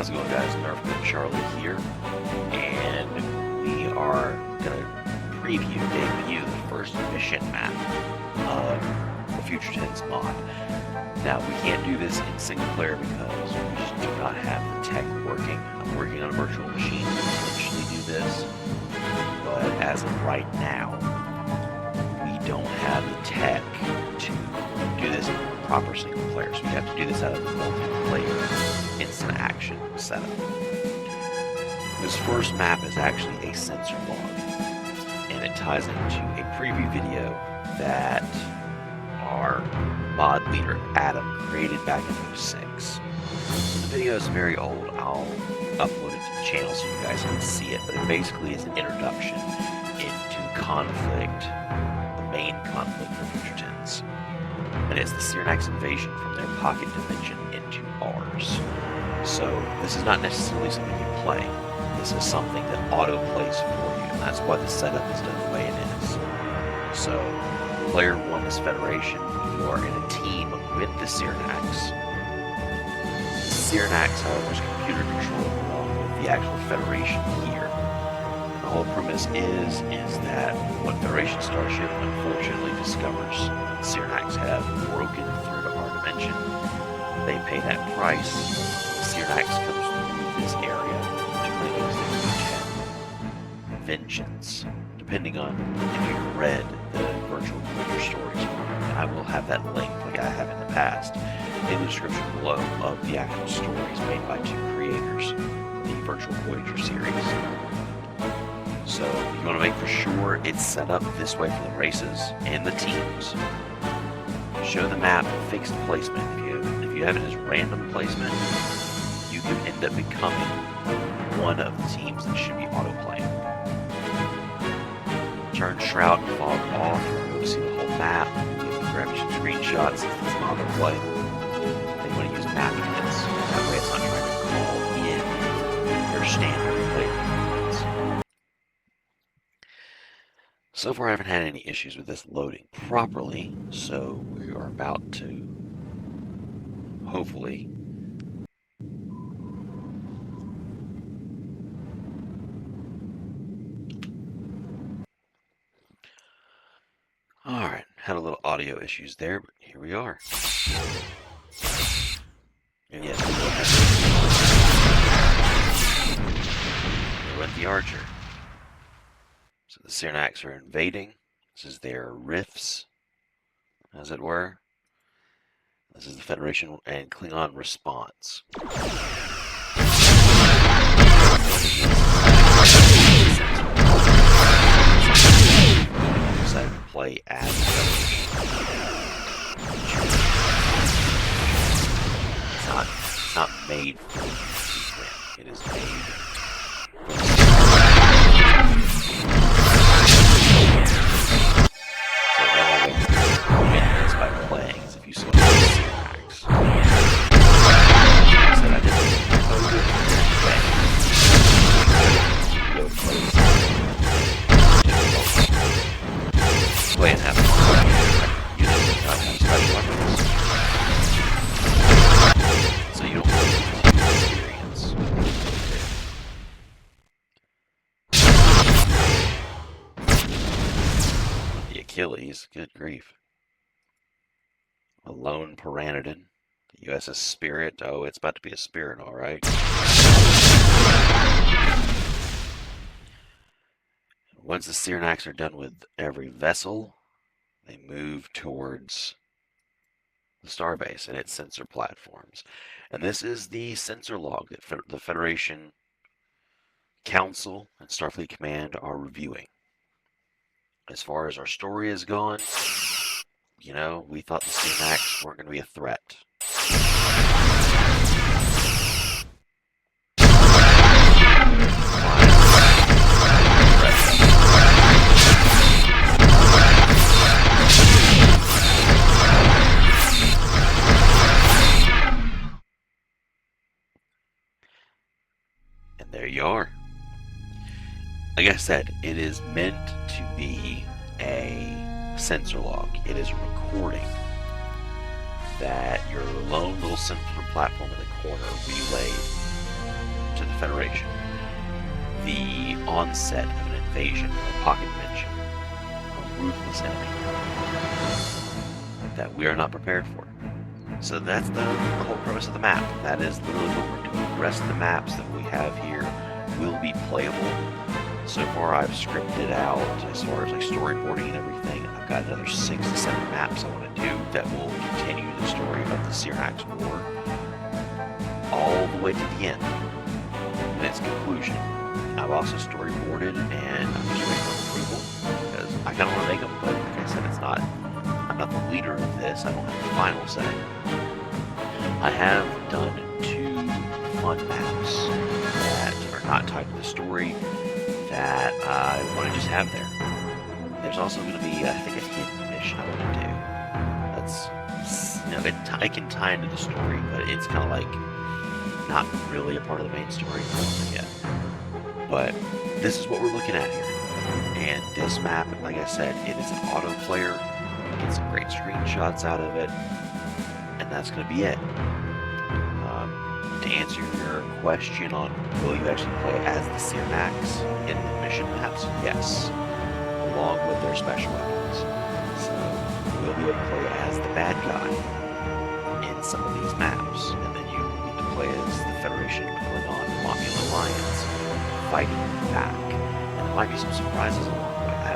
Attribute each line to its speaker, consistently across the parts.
Speaker 1: How's it going, guys? Nerf and Charlie here, and we are going to debut the first mission map of the Future Tense mod. Now, we can't do this in single player because we just do not have the tech working. I'm working on a virtual machine to eventually do this, but as of right now, we don't have the tech to do this in proper single player, so we have to do this out of the multiplayer instant action setup. This first map is actually a sensor log, and it ties into a preview video that our mod leader Adam created back in 06. The video is very old. I'll upload it to the channel so you guys can see it, but it basically is an introduction into conflict, the main conflict for Future Tense. And it's the Cyrax invasion from their pocket dimension into ours. So this is not necessarily something you play. This is something that auto-plays for you, and that's why the setup is done the way it is. So, player 1 is Federation. You are in a team with the Cyrax. Cyrax, however, is computer controlled along with the actual Federation here. And the whole premise is that what Federation Starship unfortunately discovers Cyrax have broken through to our dimension. They pay that price. Cyrax comes through this area to claim as their vengeance, depending on if you've read the virtual Voyager stories. And I will have that link, like I have in the past, in the description below of the actual stories made by two creators, the virtual Voyager series. So you want to make for sure it's set up this way for the races and the teams. Show the map fixed placement. If you have it as random placement, you can end up becoming one of the teams that should be auto-playing. Turn Shroud and Fog off. You'll see the whole map. You can grab some screenshots if it's not auto-play. Then you want to use map units. That way it's not trying to call in your standard play units. So far I haven't had any issues with this loading properly, so we are about to hopefully Alright, had a little audio issues there, but here we are. And yes, we went the Archer. So the Cyrax are invading. This is their rifts, as it were. This is the Federation and Klingon response. Decided to play as it's not made for win. It is made so the only way to win is by playing as if you select the Cyrax. I said I didn't code it. Play and have fun. Units not have special weapons. So you don't really experience. The Achilles, good grief. A lone Pteranodon. The USS Spirit. Oh, it's about to be a Spirit, alright. Once the Cyrax are done with every vessel, they move towards the starbase and its sensor platforms. And this is the sensor log that the Federation Council and Starfleet Command are reviewing. As far as our story is gone, you know, we thought the Cyrax weren't going to be a threat. And there you are. Like I said, it is meant to be a sensor log. It is a recording that your lone little sensor platform in the corner relayed Federation. The onset of an invasion, a pocket dimension, a ruthless enemy that we are not prepared for. So that's the whole premise of the map. That is literally what we're doing. The rest of the maps that we have here will be playable. So far I've scripted out as far as like storyboarding and everything. I've got another 6 to 7 maps I want to do that will continue the story of the Cyrax War all the way to the end and its conclusion. I've also storyboarded and I'm just waiting for approval because I kind of want to make them, but like I said, I'm not the leader of this. I don't have the final say. I have done 2 fun maps that are not tied to the story that I want to just have there. There's also going to be, I think, a hidden mission I want to do. That's, you know, it can tie into the story, but it's kind of like not really a part of the main story yet. But this is what we're looking at here. And this map, like I said, it is an auto player. Get some great screenshots out of it, and that's going to be it. To answer your question on will you actually play as the Cyrax in the mission maps, yes, along with their special weapons. So we'll be able to play as the bad guy in some of these maps, and then you get to play as the Federation Klingon Romulan Alliance fighting back. And there might be some surprises along the way. I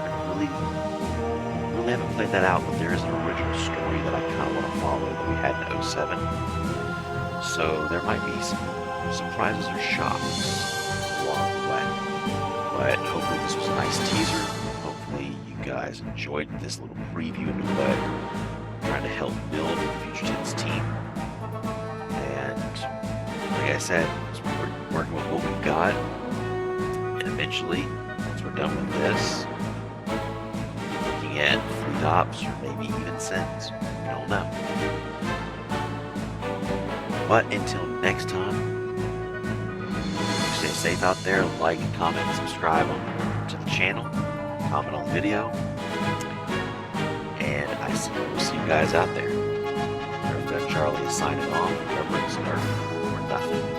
Speaker 1: haven't played that out, but there is an original story that I kind of want to follow that we had in 07. So there might be some surprises or shocks along the way. But hopefully this was a nice teaser. Hopefully you guys enjoyed this little preview into what I'm trying to help build the Future Tense team. And like I said, we're working with what we've got. And eventually, once we're done with this, looking at fleet ops or maybe even sins. We don't know. But until next time, stay safe out there. Like, comment, and subscribe to the channel. Comment on the video. And we'll see you guys out there. Your friend Charlie is signing off. Remember, it's Nerd or nothing.